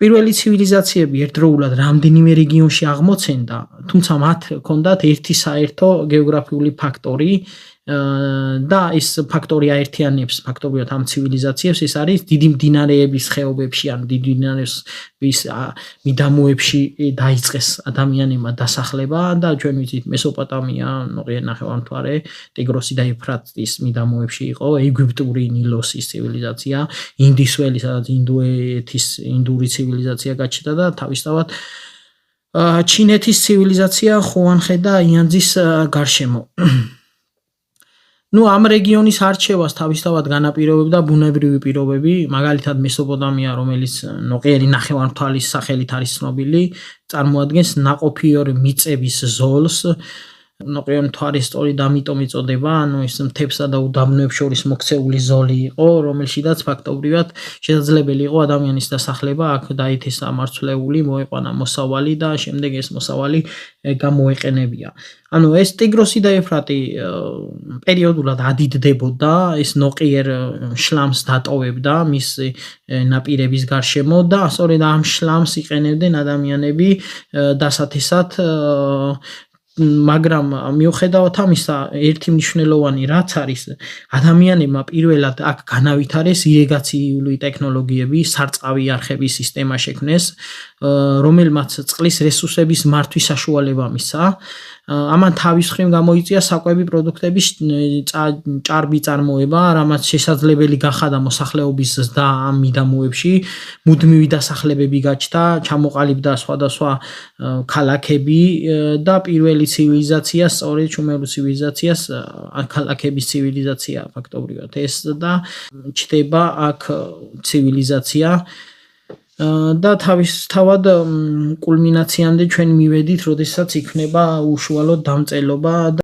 პირველი ცივილიზაციები ერთდროულად რამდენიმე რეგიონში აღმოცენდა, თუმცა მათ ჰქონდათ ერთი საერთო გეოგრაფიული ფაქტორი და ეს ფაქტორი აერთიანებს ფაქტობრივად ამ ცივილიზაციებს, ეს არის დიდი მდინარეების ხეობებში, ან დიდი მდინარეების მიდამოებში დაიწყეს ადამიანებმა დასახლება და ჩვენ ვიცით მესოპოტამია, ნოყიერ ნახევარმთვარე, ტიგროსი და ეფრატის მიდამოებში იყო ეგვიპტური ნილოსის ცივილიზაცია, ინდის ველი, სადაც ინდური ცივილიზაცია გაჩნდა და თავისთავად ჩინეთის ცივილიზაცია ხუანხე და იანძის გარშემო. ამ რეგიონის არჩევას თავისთავად განაპირობებდა ბუნებრივი პირობები, მაგალითად მესოპოტამია, რომელიც ნოყიერი ნახევარმთვარის სახელით არის ცნობილი, წარმოადგენს ნაყოფიერი მიწების ზოლს. ნოყიერი მთვარის სწორედ ამიტომ იწოდება, ეს მთებსა და უდაბნოებს შორის მოქცეული ზოლი იყო, რომელშიდაც ფაქტობრივად შესაძლებელი იყო ადამიანის დასახლება, აქ დაითესა მარცვლეული, მოეყვანა მოსავალი და შემდეგ ეს მოსავალი გამოეყენებია. ეს ტიგროსი და ეფრატი პერიოდულად ადიდდებოდა, ეს ნოყიერ შლამს დატოვებდა მის ნაპირების გარშემო და სწორედ ამ შლამს იყენებდნენ ადამიანები დასათესად, მაგრამ მიუხედავად ამისა, ერთი მნიშვნელოვანი რაც არის, ადამიანებმა პირველად აქ განავითარეს ირიგაციული ტექნოლოგიები, სარწყავი არხების სისტემა შექმნეს, რომელმაც წყლის რესურსების მართვის საშუალება მისცა. ამან თავის მხრივ გამოიწვია საკვები პროდუქტების ჭარბი წარმოება, რამაც შესაძლებელი გახადა მოსახლეობის ზრდა ამ მიდამოებში, მუდმივი დასახლებები გაჩნდა, ჩამოყალიბდა სხვადასხვა ქალაქები და პირველი ცივილიზაცია, სწორედ შუმერული ცივილიზაციას, ქალაქების ცივილიზაცია ფაქტობრივად ეს და ჩნდება აქ ცივილიზაცია. და თავისთავად კულმინაციამდე ჩვენ მივედით, როდესაც იქნება უშუალოდ დამწერლობა